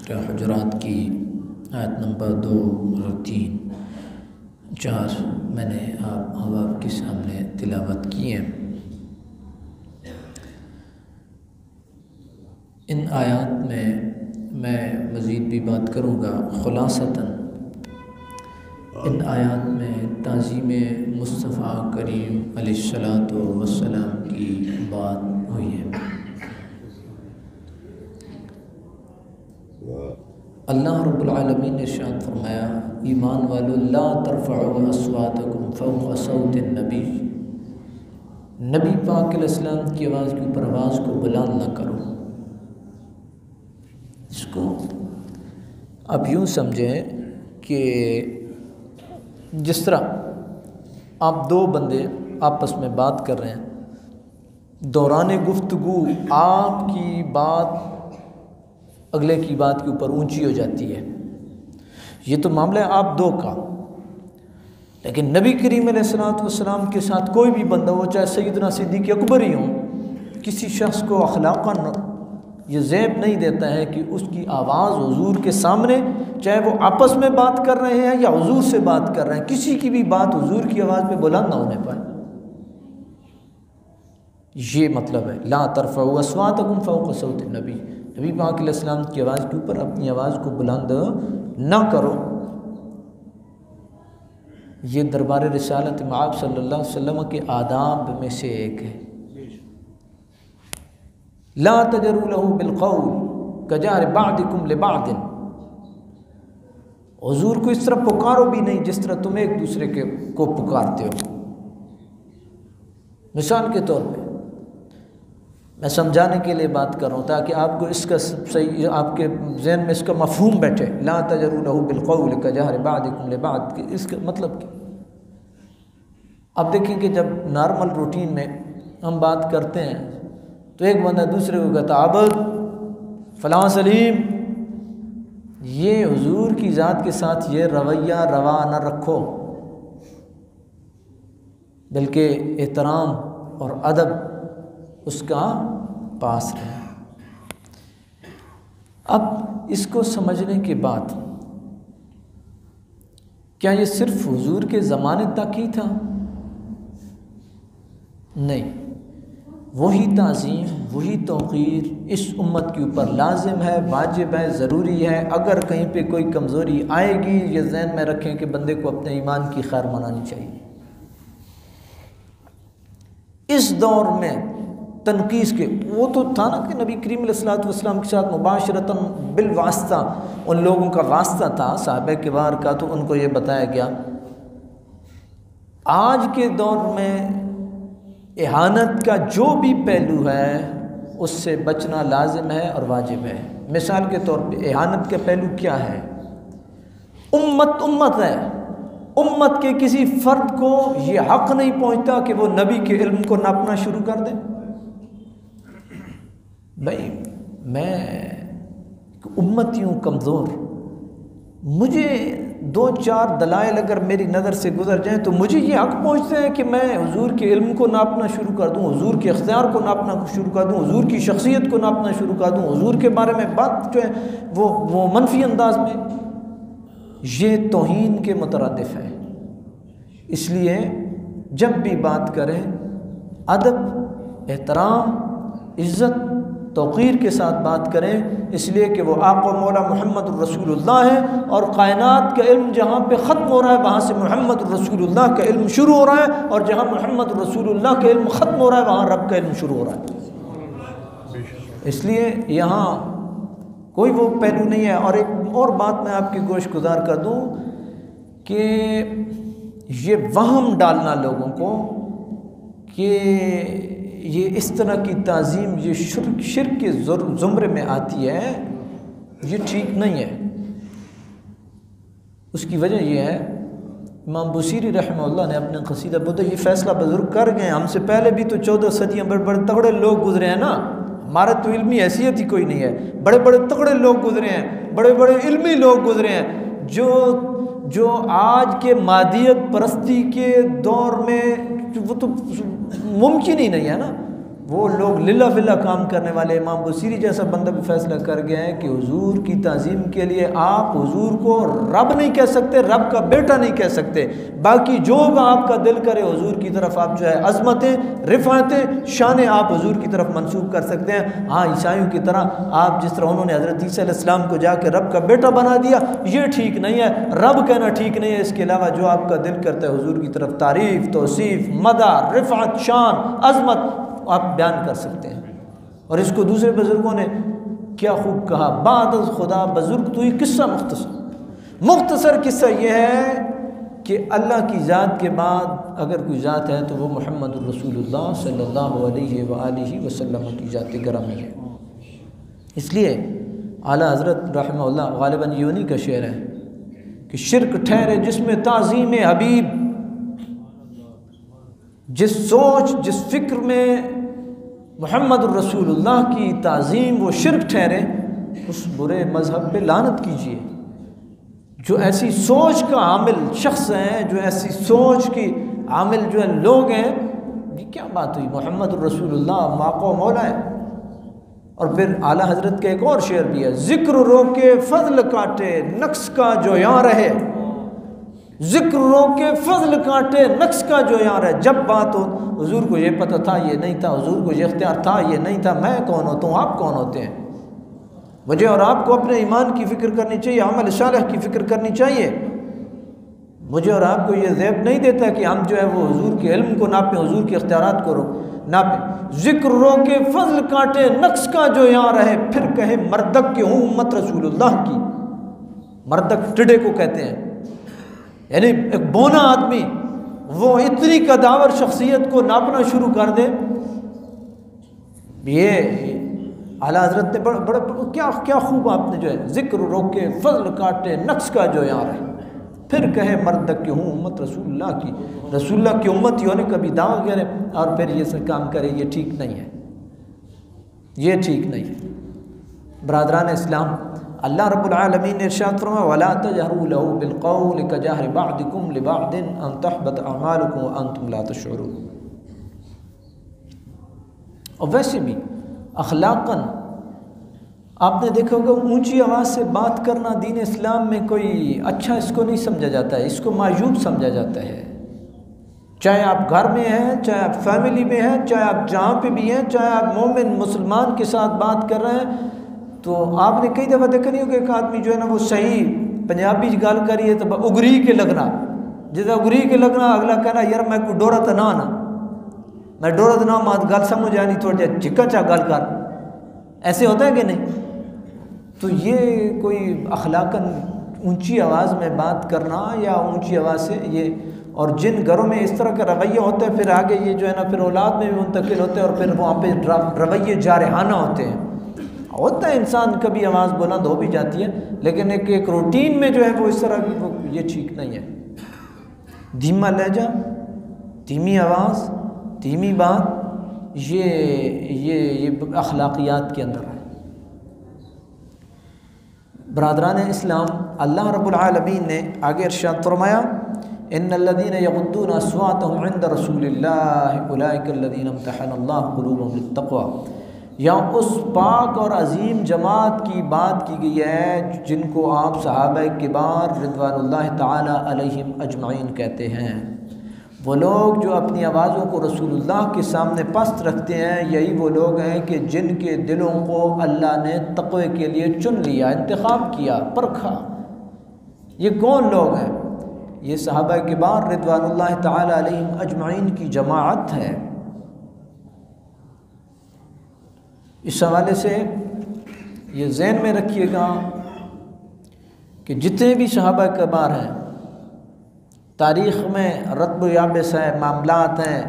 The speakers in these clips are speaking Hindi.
सूरह हुजुरात की आयत नंबर 2 और 3, 4 मैंने आपके सामने तिलावत की है। इन आयत में मैं मज़ीद भी बात करूँगा। खुलासतन इन आयत में ताज़ीम मुस्तफ़ा करीम अलैहिस्सलातु वस्सलाम की बात हुई है। अल्लाह रब्बुल आलमीन ने इरशाद फरमाया, ईमान वालों, ला तरफ़अू अस्वातकुम फ़ौक़ सौति नबी, नबी पाक अलैहिस्सलाम की आवाज़ के ऊपर आवाज़ को बुलंद न करो। इसको आप यूँ समझें कि जिस तरह आप दो बंदे आपस में बात कर रहे हैं, दौरान गुफ्तगू आपकी बात अगले की बात के ऊपर ऊंची हो जाती है। ये तो मामला है आप दो का। लेकिन नबी करीम अलैहिस्सलाम के साथ कोई भी बंदा हो, चाहे सैयदना सिद्दीक़ अकबर ही हो, किसी शख्स को अखलाक़न ये ज़ैब नहीं देता है कि उसकी आवाज़ हुजूर के सामने, चाहे वो आपस में बात कर रहे हैं या हुजूर से बात कर रहे हैं, किसी की भी बात हुजूर की आवाज़ में बुलंद ना होने पाए। ये मतलब है ला तरफ़अू अस्वातकुम फ़ौक़ सौति नबी, नबी पाक अलैहिस्सलाम की आवाज़ के ऊपर अपनी आवाज़ को बुलंद न करो। ये दरबार रिसालत मआब सल्लल्लाहु अलैहि वसल्लम के आदाब में से एक है। ला तजरू लहू बिलक़ौल कजार बादिकुम लिबादिन, हुजूर को इस तरह पुकारो भी नहीं जिस तरह तुम एक दूसरे को पुकारते हो। मिसाल के तौर पे मैं समझाने के लिए बात कर रहा हूँ ताकि आपको इसका सही, आपके ज़हन में इसका मफ़हूम बैठे। ला तजरू लहू बिलक़ौल कजार बादिकुम लिबाद, इसका मतलब क्या? अब देखें कि जब नॉर्मल रूटीन में हम बात करते हैं तो एक बंदा दूसरे को कहता आबद फ़लाँ सलीम, ये हुजूर की ज़ात के साथ ये रवैया रवा न रखो, बल्कि एहतराम और अदब उसका पास रहे। अब इसको समझने के बाद क्या ये सिर्फ हुजूर के ज़माने तक ही था? नहीं, वही ताज़ीम, वही तौक़ीर इस उम्मत के ऊपर लाजिम है, वाजिब है, ज़रूरी है। अगर कहीं पे कोई कमज़ोरी आएगी, ये ज़हन में रखें कि बंदे को अपने ईमान की खैर मनानी चाहिए। इस दौर में तनकीस के वो तो था ना कि नबी करीम अलैहिस्सलातु वस्सलाम के साथ मुबाशरतन बिल वास्ता उन लोगों का वास्ता था, साहबे किबार का, तो उनको ये बताया गया। आज के दौर में इहानत का जो भी पहलू है उससे बचना लाजिम है और वाजिब है। मिसाल के तौर पे इहानत का पहलू क्या है? उम्मत है, उम्मत के किसी फ़र्द को ये हक़ नहीं पहुँचता कि वो नबी के इल्म को नापना शुरू कर दे। भाई मैं उम्मती हूँ कमज़ोर, मुझे 2-4 दलाइल अगर मेरी नज़र से गुजर जाएँ तो मुझे ये हक़ पहुँचते हैं कि मैं हुजूर के इल्म को नापना शुरू कर दूँ, हुजूर के इख्तियार को नापना शुरू कर दूँ, हुजूर की शख्सियत को नापना शुरू कर दूँ, हुजूर के बारे में बात जो है वो मनफी अंदाज में। ये तौहीन के मुतरद्दिफ़ है। इसलिए जब भी बात करें अदब, एहतराम, इज़्ज़त, तौक़ीर के साथ बात करें, इसलिए कि वो आक़ा मौला मुहम्मद रसूलुल्लाह है और कायनात का इल्म जहाँ पे ख़त्म हो रहा है वहाँ से मुहम्मद रसूलुल्लाह का इल्म शुरू हो रहा है, और जहाँ मुहम्मद रसूलुल्लाह का इल्म ख़त्म हो रहा है वहाँ रब का इल्म शुरू हो रहा है। इसलिए यहाँ कोई वो पहलू नहीं है। और एक और बात मैं आपकी गोश गुजार कर दूँ कि ये वहम डालना लोगों को कि ये इस तरह की ताज़ीम ये शिर्क के ज़ुमरे में आती है, ये ठीक नहीं है। उसकी वजह यह है, इमाम बुसीरी रहमतुल्लाह ने अपने क़सीदा बुद्ध ये फ़ैसला बुज़ुर्ग कर गए। हमसे पहले भी तो 14 सदियाँ बड़े बड़े तगड़े लोग गुजरे हैं ना, हमारे तो इल्मी हैसियत ही कोई नहीं है। बड़े बड़े तगड़े लोग गुजरे हैं, बड़े बड़े इल्मी लोग गुजरे हैं, जो आज के मादियत परस्ती के दौर में वो तो मुमकिन ही नहीं है ना। वो लोग लिल्ला फिल्ला काम करने वाले इमाम बुसीरी जैसा बंदा भी फैसला कर गया है कि हुजूर की ताज़ीम के लिए आप हुजूर को रब नहीं कह सकते, रब का बेटा नहीं कह सकते, बाकी जो आपका दिल करे हुजूर की तरफ आप जो है अज़मतें, रिफ़ातें, शान आप हुजूर की तरफ मंसूब कर सकते हैं। हाँ, ईसाइयों की तरह आप जिस तरह उन्होंने हज़रत ईसा अलैहिस्सलाम को जाकर रब का बेटा बना दिया, ये ठीक नहीं है, रब कहना ठीक नहीं है। इसके अलावा जो आपका दिल करता है हुजूर की तरफ तारीफ़, तौसीफ़, मदह, रिफ़ात, शान, अज़मत आप बयान कर सकते हैं। और इसको दूसरे बुज़ुर्गों ने क्या खूब कहा, बाद खुदा बुज़ुर्ग तो ये किस्सा मुख्तसर किस्सा ये है कि अल्लाह की ज़ात के बाद अगर कोई ज़ात है तो वो मुहम्मदुर रसूलुल्लाह सल्लल्लाहु अलैहि वसल्लम की ज़ात गिरामी है। इसलिए आला हज़रत रहमहुल्लाह ग़ालिबन यूनी का शेर है कि शिर्क ठहरे जिसमें ताज़ीम हबीब, जिस सोच जिस फ़िक्र में मुहम्मदुर रसूलुल्लाह की ताज़ीम वो शिर्क ठहरे, उस बुरे मज़हब पे लानत कीजिए। जो ऐसी सोच का आमिल शख्स हैं, जो ऐसी सोच की आमिल जो है लोग हैं, ये क्या बात हुई, मुहम्मदुर रसूलुल्लाह माको मौला है। और फिर आला हज़रत का एक और शेर भी है, ज़िक्र रोके फ़ज़ल काटे नक्स का जो यहाँ रहे, ज़िक्र रोके फ़ज़ल काटे नक्स का जो यहाँ है। जब बात हो हुजूर को ये पता था, ये नहीं था, हुजूर को ये इख्तियार था, ये नहीं था, मैं कौन होता हूँ, आप कौन होते हैं। मुझे और आपको अपने ईमान की फ़िक्र करनी चाहिए, अमल सालिह की फ़िक्र करनी चाहिए। मुझे और आपको ये ज़ैब नहीं देता कि हम जो है वो हुजूर के इल्म को नापें, हुजूर के इख्तियारात को नापें। ज़िक्र रोके फ़ज़ल काटे नक्स का जो यहाँ रहे, फिर कहे मर्दक की हूँ उम्मत रसूलुल्लाह की। मर्दक टिड्डे को कहते हैं, यानी एक बोना आदमी वो इतनी कदावर शख्सियत को नापना शुरू कर दे। ये आला हज़रत ने बड़ा क्या क्या खूब आपने जो है ज़िक्र रोके फ़ज़ल काटे नक्स का जो यहाँ रहे, फिर कहे मर्दक की हूँ उम्मत रसूलुल्लाह की। रसूलुल्लाह की उम्मत ही होने का भी दावा करे और फिर ये सब काम करे, ये ठीक नहीं है, ये ठीक नहीं है। बरादरान इस्लाम, अल्लाह रब्बुल आलमीन ने इरशाद फरमाया, वला तजहरू लहू बिलक़ौल कजहरि बअदिकुम लिबअदिन अन तहबत अअमालुकुम व अंतुम ला तशऊरून। और वैसे भी अखलाक़न आपने देखा होगा ऊंची आवाज़ से बात करना दीन इस्लाम में कोई अच्छा इसको नहीं समझा जाता है, इसको मायूब समझा जाता है। चाहे आप घर में हैं, चाहे आप फैमिली में हैं, चाहे आप जहाँ पे भी हैं, चाहे आप मोमिन मुसलमान के साथ बात कर रहे हैं, तो आपने कई दफ़ा देखा नहीं होगा एक आदमी जो है ना वो सही पंजाबी गल करिए तो उगरी के लगना, जिस उगरी के लगना अगला कहना यार मैं कोई डोरा तो ना आना, मैं डोरा तो ना मात गल समझ आनी, थोड़ा जा झिक्का चा गल कर, ऐसे होता है कि नहीं। तो ये कोई अखलाकन ऊंची आवाज़ में बात करना या ऊंची आवाज़ से ये, और जिन घरों में इस तरह का रवैया होता है फिर आगे ये जो है ना फिर औलाद में भी मुंतकिल होते हैं और फिर वहाँ पे रवैये जारहाना होते हैं। होता है इंसान कभी आवाज़ बुलंद हो भी जाती है, लेकिन एक रूटीन में जो है वो इस तरह की वो ये ठीक नहीं है। धीमा लहजा, धीमी आवाज़, धीमी बात, ये अखलाकियात के अंदर है। बरादरान इस्लाम, अल्लाह रब्बुल आलमीन ने आगे इरशाद फरमाया, इन्नल्लज़ीना यग़ुद्दूना अस्वातहुम इंद रसूलिल्लाहि उलाइकल्लज़ीना इम्तहनल्लाहु क़ुलूबहुम लित्तक़वा। यहाँ उस पाक और अज़ीम जमात की बात की गई है जिनको आप सहाबा किबार रिज़वानुल्लाह ताला अलैहिम अजमईन कहते हैं। वो लोग जो अपनी आवाज़ों को रसूलुल्लाह के सामने पस्त रखते हैं, यही वो लोग हैं कि जिनके दिलों को अल्लाह ने तक़वे के लिए चुन लिया, इंतखाब किया, परखा। ये कौन लोग हैं? ये सहाबा किबार रिज़वानुल्लाह ताला अलैहिम अजमईन की जमाअत है। इस हवाले से ये ज़हन में रखिएगा कि जितने भी सहाबा किबार हैं, तारीख़ में रत्ब याबिस है, मामलात हैं,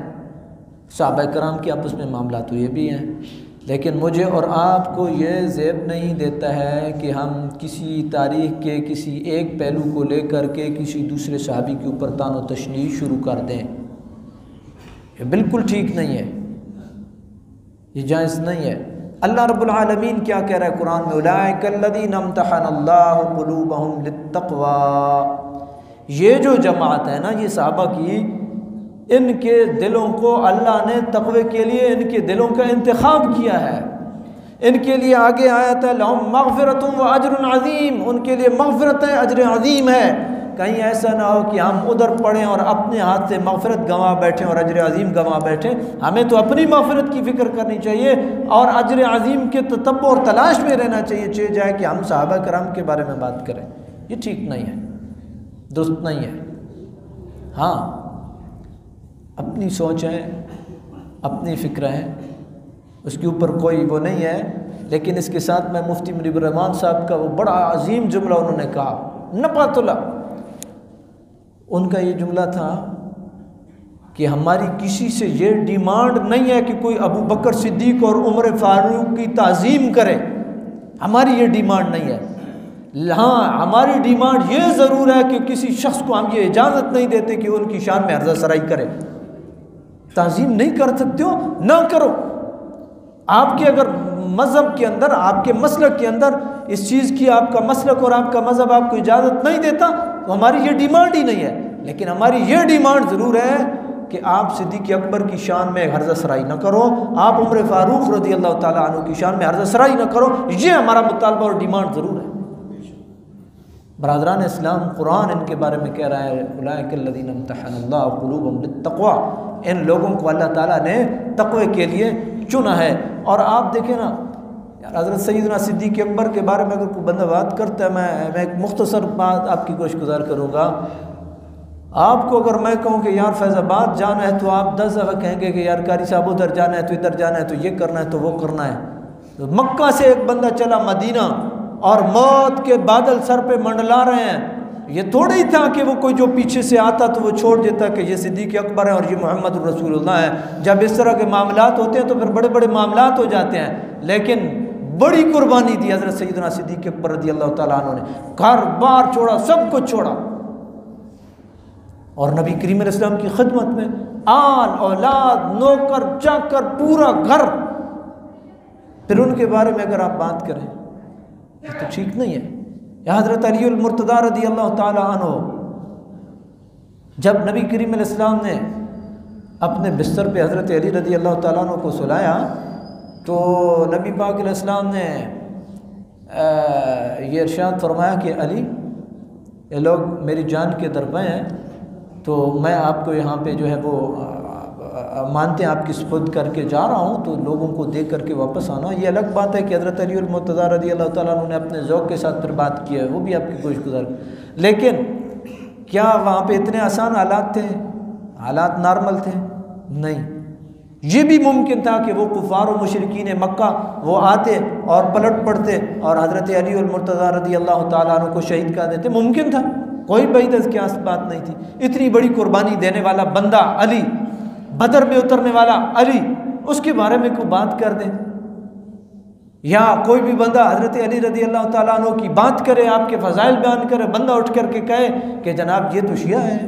सहाबा कराम के आपस में मामलात हुए भी हैं, लेकिन मुझे और आपको ये ज़ेब नहीं देता है कि हम किसी तारीख़ के किसी एक पहलू को लेकर के किसी दूसरे सहाबी के ऊपर तानो तशनीह शुरू कर दें। ये बिल्कुल ठीक नहीं है, ये जायज़ नहीं है। अल्लाह रब्बुल आलमीन क्या कह रहा है कुरान में, उलाइकल्लज़ीना इम्तहनल्लाहु क़ुलूबहुम लित्तक़वा। ये जो जमात है ना, ये सहाबा की इनके दिलों को अल्लाह ने तक़वे के लिए इनके दिलों का इंतखाब किया है। इनके लिए आगे आयत है लहुम मग़फ़िरतुन व अज्रुन अज़ीम, उनके लिए मग़फ़िरत है, अज्र अज़ीम है। कहीं ऐसा ना हो कि हम उधर पढ़ें और अपने हाथ से मग़फ़िरत गंवा बैठें और अज्र अज़ीम गंवा बैठें। हमें तो अपनी मग़फ़िरत की फ़िक्र करनी चाहिए और अज्र अज़ीम के ततब्बुर और तलाश में रहना चाहिए जाए कि हम सहाबा कराम के बारे में बात करें। ये ठीक नहीं है, दुरुस्त नहीं है। हाँ, अपनी सोच है, अपनी फ़िक्र है, उसके ऊपर कोई वो नहीं है। लेकिन इसके साथ मैं मुफ्ती मुनीब रहमान साहब का वो बड़ा अजीम जुमला उन्होंने कहा, नपातुल्ला, उनका ये जुमला था कि हमारी किसी से ये डिमांड नहीं है कि कोई अबू बकर सिद्दीक और उमर फारूक की ताज़ीम करे, हमारी ये डिमांड नहीं है। हाँ, हमारी डिमांड ये ज़रूर है कि किसी शख्स को हम ये इजाज़त नहीं देते कि उनकी शान में अर्ज़ा सराई करे। ताज़ीम नहीं कर सकते हो ना करो। आपके अगर मज़हब के अंदर, आपके मसलक के अंदर इस चीज़ की आपका मसलक और आपका मज़हब आपको इजाज़त नहीं देता तो हमारी ये डिमांड ही नहीं है। लेकिन हमारी ये डिमांड ज़रूर है कि आप सिद्दीक़ अकबर की शान में हर्ज़ा सराई न करो, आप उमर फ़ारूक रज़ी अल्लाह ताला अन्हु की शान में हर्ज़ा सराई न करो। ये हमारा मुतालबा और डिमांड ज़रूर है। बरादरान इस्लाम, कुरान इनके बारे में कह रहा है उलाइकल्लज़ीना इम्तहनल्लाहु क़ुलूबहुम लित्तक़वा, इन लोगों को अल्लाह ताला ने तक़वे के लिए चुना है। और आप देखें ना यार, हज़रत सैयदना सिद्दीक़ अकबर के बारे में अगर कोई बंदा बात करता है, मैं एक मुख्तसर बात आपकी कोशिश करूँगा। आपको अगर मैं कहूँ कि यार फैज़ाबाद जाना है तो आप 10 दफ़ा कहेंगे कि यार कारी साहब उधर जाना है तो इधर जाना है तो ये करना है तो वो करना है। तो मक्का से एक बंदा चला मदीना और मौत के बादल सर पे मंडला रहे हैं। ये थोड़ा ही था कि वो कोई जो पीछे से आता तो वो छोड़ देता कि ये सिद्दीक़ अकबर है और ये मोहम्मद रसूलुल्लाह है। जब इस तरह के मामलात होते हैं तो फिर बड़े बड़े मामलात हो जाते हैं। लेकिन बड़ी कुर्बानी दी हज़रत सैयदना सिद्दीक़ अकबर रज़ियल्लाहु ताला अन्हु ने, घर बार छोड़ा, सब कुछ छोड़ा और नबी करीम अलैहिस्सलाम की खिदमत में आल औलाद नौकर चाकर पूरा घर। फिर उनके बारे में अगर आप बात करें तो ठीक नहीं है। हज़रत अली मुर्तज़ा रज़ियल्लाहु ताला अन्हु, जब नबी करीम अलैहिस्सलाम ने अपने बिस्तर पे हज़रत अली रज़ियल्लाहु ताला अन्हु को सुलाया तो नबी पाक अलैहिस्सलाम ने ये इरशाद फरमाया कि अली, ये लोग मेरी जान के दरबे हैं तो मैं आपको यहाँ पे जो है वो मानते हैं आपकी सुपुर्द करके जा रहा हूँ, तो लोगों को देख करके वापस आना। ये अलग बात है कि हज़रत अली मुर्तज़ा रज़ियल्लाहु ताला अन्हु ने अपने ज़ौक़ के साथ फिर बात की है, वो भी आपकी कोशिश गुजार। लेकिन क्या वहाँ पे इतने आसान हालात थे? हालात नॉर्मल थे? नहीं। ये भी मुमकिन था कि वो कुफ़ार और मुशरिकीन मक्का वो आते और पलट पड़ते और हज़रत अली मुर्तज़ा रज़ियल्लाहु ताला अन्हु को शहीद कर देते। मुमकिन था, कोई बईदस की बात नहीं थी। इतनी बड़ी कुर्बानी देने वाला बंदा अली, बदर में उतरने वाला अली, उसके बारे में कोई बात कर दे या कोई भी बंदा हज़रत अली रज़ियल्लाहु ताला अन्हु की बात करे, आपके फ़ज़ाइल बयान करे, बंदा उठ करके कहे कि जनाब ये तो शिया है,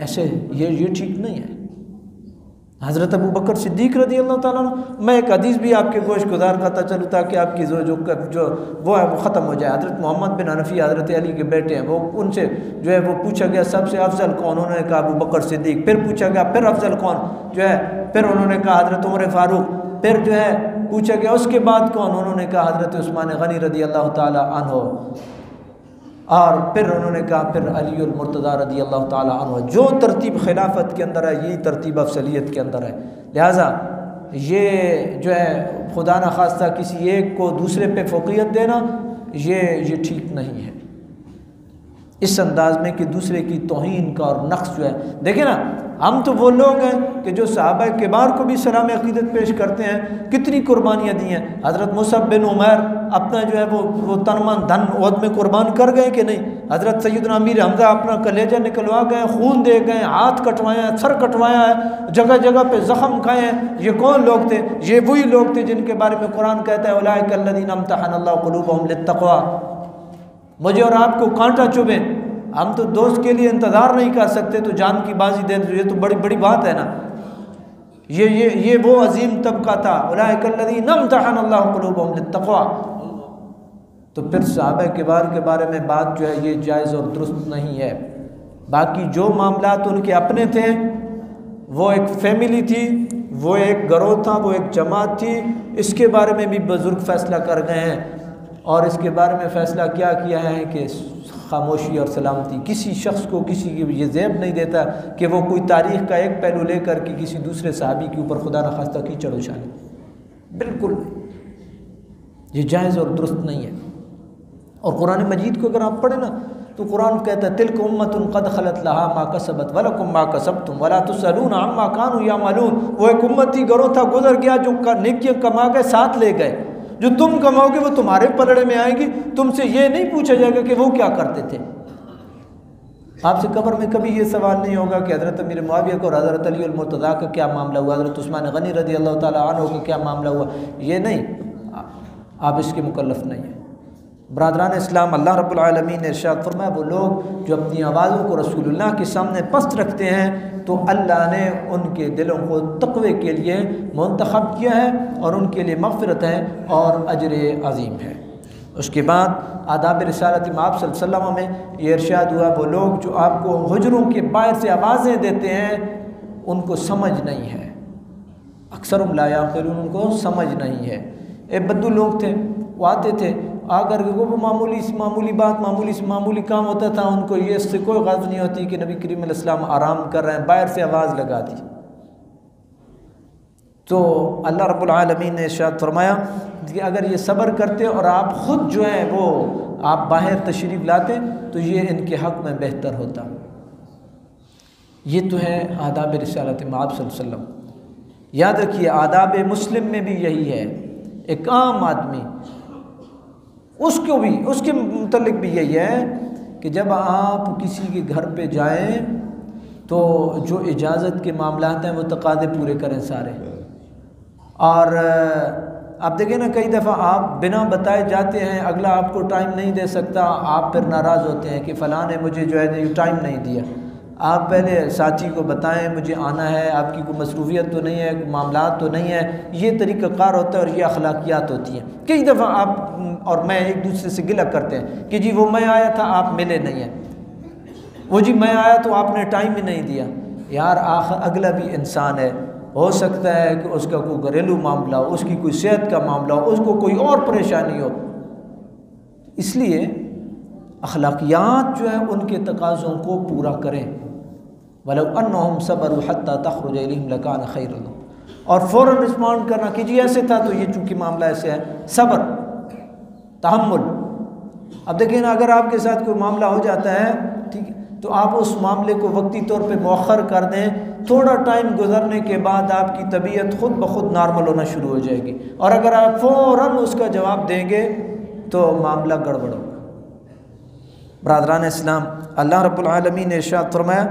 ऐसे ये ठीक नहीं है। हज़रत अबू बकर सिद्दीक़ रज़ियल्लाहु ताला अन्हु, मैं एक हदीस भी आपके गोश गुजार करता चलूँ ताकि आपकी जो वो है वो ख़त्म हो जाए। हज़रत मोहम्मद बिन हनफी हज़रत अली के बेटे हैं, वो उनसे जो है वो पूछा गया सबसे अफजल कौन, उन्होंने कहा अबू बकर सिद्दीक़। फिर पूछा गया फिर अफजल कौन जो है, फिर उन्होंने कहा हज़रत उमर फ़ारूक। फिर जो है पूछा गया उसके बाद कौन, उन्होंने कहा हज़रत उस्मान गनी रज़ियल्लाहु ताला अन्हु। और फिर उन्होंने कहा फिर अली मुर्तज़ा रज़ियल्लाहु ताला अन्हु। जो तरतीब खिलाफत के अंदर है यही तरतीब अफसलियत के अंदर है। लिहाजा ये जो है खुदा न खास्ता किसी एक को दूसरे पे फ़ौक़ियत देना ये ठीक नहीं है, इस अंदाज में कि दूसरे की तौहीन का और नक्स जो है। देखें ना, हम तो वो लोग हैं कि जो सहाबा किबार को भी सलाम अक़ीदत पेश करते हैं, कितनी कुर्बानियाँ दी हैं। हज़रत मुसअब बिन उमैर अपना जो है वो तन मन धन ओहद में कुर्बान कर गए कि नहीं। हज़रत सैयदना अमीर हमज़ा अपना कलेजा निकलवा गए, खून दे गए, हाथ कटवाया है, सर कटवाया है, जगह जगह पे ज़ख़म खाए हैं। ये कौन लोग थे? ये वही लोग थे जिनके बारे में कुरान कहता है उलाइकल्लज़ीना इम्तहनल्लाहु क़ुलूबहुम लित्तक़वा। मुझे और आपको कांटा चुभे, हम तो दोस्त के लिए इंतज़ार नहीं कर सकते तो जान की बाजी दे, ये तो बड़ी बड़ी बात है ना। ये वो अजीम तबका था उलाइकल्लज़ीना इम्तहनल्लाहु क़ुलूबहुम लित्तक़वा। तो फिर सहाबा किबार के बारे में बात जो है ये जायज़ और दुरुस्त नहीं है। बाकी जो मामलात उनके अपने थे वो एक फैमिली थी, वो एक गिरोह था, वो एक जमात थी। इसके बारे में भी बुज़ुर्ग फ़ैसला कर गए हैं और इसके बारे में फ़ैसला क्या किया है कि खामोशी और सलामती। किसी शख्स को किसी की ये ज़ेब नहीं देता कि वो कोई तारीख़ का एक पहलू लेकर के किसी दूसरे सहाबी के ऊपर खुदा न खास्ता कीचड़ उछाले, बिल्कुल ये जायज़ और दुरुस्त नहीं है। और कुरान मजीद को अगर आप पढ़ें ना तो कुरान कहता है तिल्क उम्मतुन कद खलत लहा मा कसबत वलकुम मा कसबतुम वला तुसअलूना अम्मा कानू यामलून। वो एक उम्मती गिरोह था, गुजर गया, जो नेकियां कमा गए साथ ले गए। जो तुम कमाओगे वो तुम्हारे पलड़े में आएगी, तुमसे ये नहीं पूछा जाएगा कि वो क्या करते थे। आपसे कब्र में कभी ये सवाल नहीं होगा कि हज़रत अमीर मुआविया को और हज़रत अली अल मुर्तज़ा का क्या मामला हुआ, हज़रत उस्मान गनी रज़ी अल्लाह ताला अन्हु का क्या मामला हुआ। ये नहीं, आप इसके मुकल्लफ़ नहीं हैं। बरादरान इस्लाम, अल्लाह रब्बुल आलमीन ने इरशाद फरमाया वो लोग जो अपनी आवाज़ों को रसूलुल्लाह के सामने पस्त रखते हैं तो अल्लाह ने उनके दिलों को तक़वे के लिए मुंतखब किया है और उनके लिए मग़फ़िरत है और अजर अज़ीम है। उसके बाद आदाब रिसालत आप सल्लल्लाहु अलैहि वसल्लम में ये इरशाद हुआ वो लोग जो आपको हुजरों के बाहर से आवाज़ें देते हैं उनको समझ नहीं है। अक्सर ला याक़िलून, उनको समझ नहीं है। एक बद्दू लोग थे, वो आते थे आकर के वो मामूली बात मामूली काम होता था, उनको ये इससे कोई ग़र्ज़ नहीं होती कि नबी करीम अलैहि सलाम आराम कर रहे हैं, बाहर से आवाज़ लगा दी। तो अल्लाह रब्बुल आलमीन ने इरशाद फरमाया कि अगर ये सब्र करते और आप ख़ुद जो है वो आप बाहर तशरीफ़ लाते तो ये इनके हक़ में बेहतर होता। ये तो है आदाब रिसालत आप सल्लल्लाहु अलैहि वसल्लम। याद रखिए आदाब मुस्लिम में भी यही है। एक आम आदमी उसको भी उसके मुतल्लिक भी यही है कि जब आप किसी के घर पे जाएं तो जो इजाज़त के मामलात हैं वो तकाज़े पूरे करें सारे। और आप देखें ना कई दफ़ा आप बिना बताए जाते हैं, अगला आपको टाइम नहीं दे सकता, आप फिर नाराज़ होते हैं कि फ़लाँ ने मुझे जो है टाइम नहीं दिया। आप पहले साथी को बताएं मुझे आना है, आपकी कोई मसरूफ़ियत तो नहीं है, कोई मामलात तो नहीं है। ये तरीक़ाकार होता है और ये अखलाकियात होती हैं। कई दफ़ा आप और मैं एक दूसरे से गिला करते हैं कि जी वो मैं आया था आप मिले नहीं हैं, वो जी मैं आया तो आपने टाइम ही नहीं दिया। यार आखिर अगला भी इंसान है, हो सकता है कि उसका कोई घरेलू मामला हो, उसकी कोई सेहत का मामला हो, उसको कोई और परेशानी हो। इसलिए अखलाकियात जो है उनके तकाज़ों को पूरा करें। वलौ अन्नहुम सबरू हत्ता तखरुज इलैहिम लकान खैरन लहुम। और फ़ौरन रिस्पॉन्ड करना कि जी ऐसे था तो ये चूँकि मामला ऐसे है, सब्र तहम्मुल। अब देखिए ना अगर आपके साथ कोई मामला हो जाता है, ठीक है, तो आप उस मामले को वक्ती तौर पे मौखर कर दें। थोड़ा टाइम गुजरने के बाद आपकी तबीयत ख़ुद ब खुद नॉर्मल होना शुरू हो जाएगी। और अगर आप फ़ौरन उसका जवाब देंगे तो मामला गड़बड़ होगा। बरादरान इस्लाम, अल्लाह रब्बुल आलमीन ने इरशाद फरमाया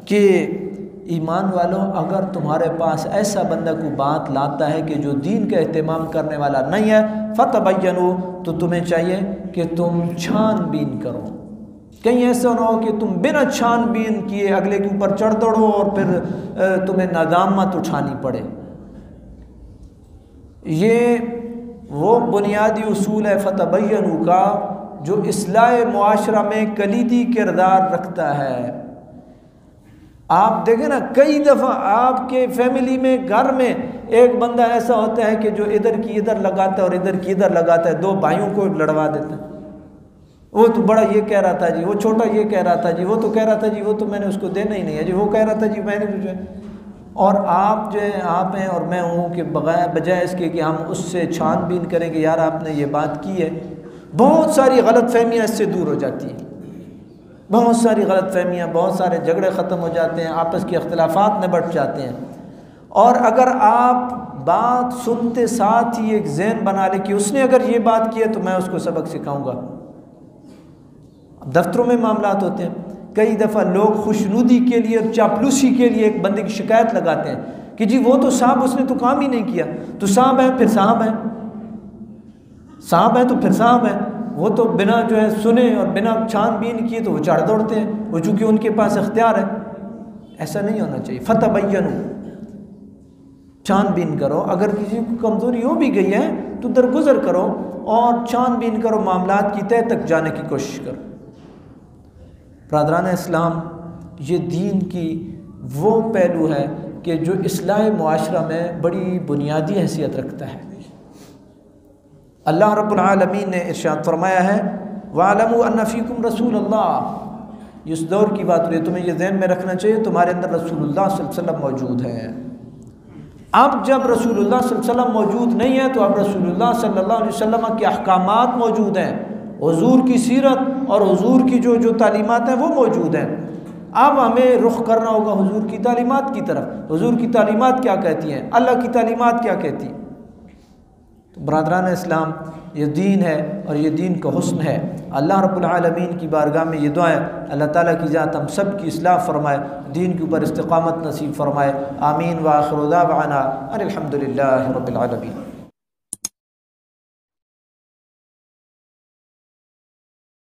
कि ईमान वालों अगर तुम्हारे पास ऐसा बंदा कोई बात लाता है कि जो दीन का एहतमाम करने वाला नहीं है, फ़तबय्यनु, तो तुम्हें चाहिए कि तुम छानबीन करो। कहीं ऐसा ना हो कि तुम बिना छानबीन किए अगले के ऊपर चढ़ दौड़ो और फिर तुम्हें नदामत उठानी पड़े। ये वो बुनियादी उसूल है फ़तबय्यनु का जो इस्लाह मुआशरा में कलीदी किरदार रखता है। आप देखें ना कई दफ़ा आपके फैमिली में घर में एक बंदा ऐसा होता है कि जो इधर की इधर लगाता है और इधर की इधर लगाता है, दो भाइयों को लड़वा देता है। वो तो बड़ा ये कह रहा था जी, वो छोटा ये कह रहा था जी, वो तो कह रहा था जी, वो तो मैंने उसको देना ही नहीं है जी, वो कह रहा था जी मैंने जो है। और आप जो है आप हैं और मैं हूँ कि बजाय इसके कि हम उससे छानबीन करें कि यार आपने ये बात की है, बहुत सारी गलत फहमियाँ इससे दूर हो जाती हैं। बहुत सारी गलत फहमियाँ, बहुत सारे झगड़े ख़त्म हो जाते हैं, आपस के अख्तिलाफ़ात निबट जाते हैं। और अगर आप बात सुनते साथ ही एक ज़हन बना ले कि उसने अगर ये बात की है तो मैं उसको सबक सिखाऊंगा। दफ्तरों में मामलात होते हैं, कई दफ़ा लोग खुशनुदी के लिए और चापलूसी के लिए एक बंदे की शिकायत लगाते हैं कि जी वो तो साहब उसने तो काम ही नहीं किया, तो साहब है फिर साहब है, साहब है तो फिर साहब है, वो तो बिना जो है सुने और बिना छानबीन किए तो वो चढ़ दौड़ते हैं, वो चूँकि उनके पास इख्तियार है। ऐसा नहीं होना चाहिए। फ़तबय्यनु, छानबीन करो। अगर किसी को कमज़ोरी हो भी गई है तो दरगुजर करो और छानबीन करो, मामलात की तह तक जाने की कोशिश करो। बरादरान इस्लाम, ये दीन की वो पहलू है कि जो इस्लाह मुआशरा में बड़ी बुनियादी हैसियत रखता है। अल्लाह रब्बुल आलमीन ने इरशाद फरमाया है, वालमू अन्ना फ़ीकुम रसूलुल्लाह। इस दौर की बात हो रही है, तुम्हें यह ज़हन में रखना चाहिए तुम्हारे अंदर रसूलुल्लाह सल्लल्लाहु अलैहि वसल्लम मौजूद है। अब जब रसूलुल्लाह सल्लल्लाहु अलैहि वसल्लम मौजूद नहीं है तो अब रसूलुल्लाह सल्लल्लाहु अलैहि वसल्लम के अहकामात मौजूद हैं, हुज़ूर की सीरत और हुज़ूर की जो तालीमात हैं वो मौजूद हैं। अब हमें रुख करना होगा हुज़ूर की तालीमात की तरफ। हुज़ूर की तालीमात क्या कहती हैं, अल्लाह की तालीमात क्या कहती हैं। तो बरादरान इस्लाम, ये दीन है और ये दीन का हुस्न है। अल्लाह रब्बुल आलमीन की बारगाह में ये दुआ है, अल्लाह ताला की ज़ात हम सब की इस्लाह फरमाए, दीन के ऊपर इस्तिक़ामत नसीब फरमाए। आमीन व आखिरु दावाना अनिल हम्दुलिल्लाहि रब्बिल आलमीन।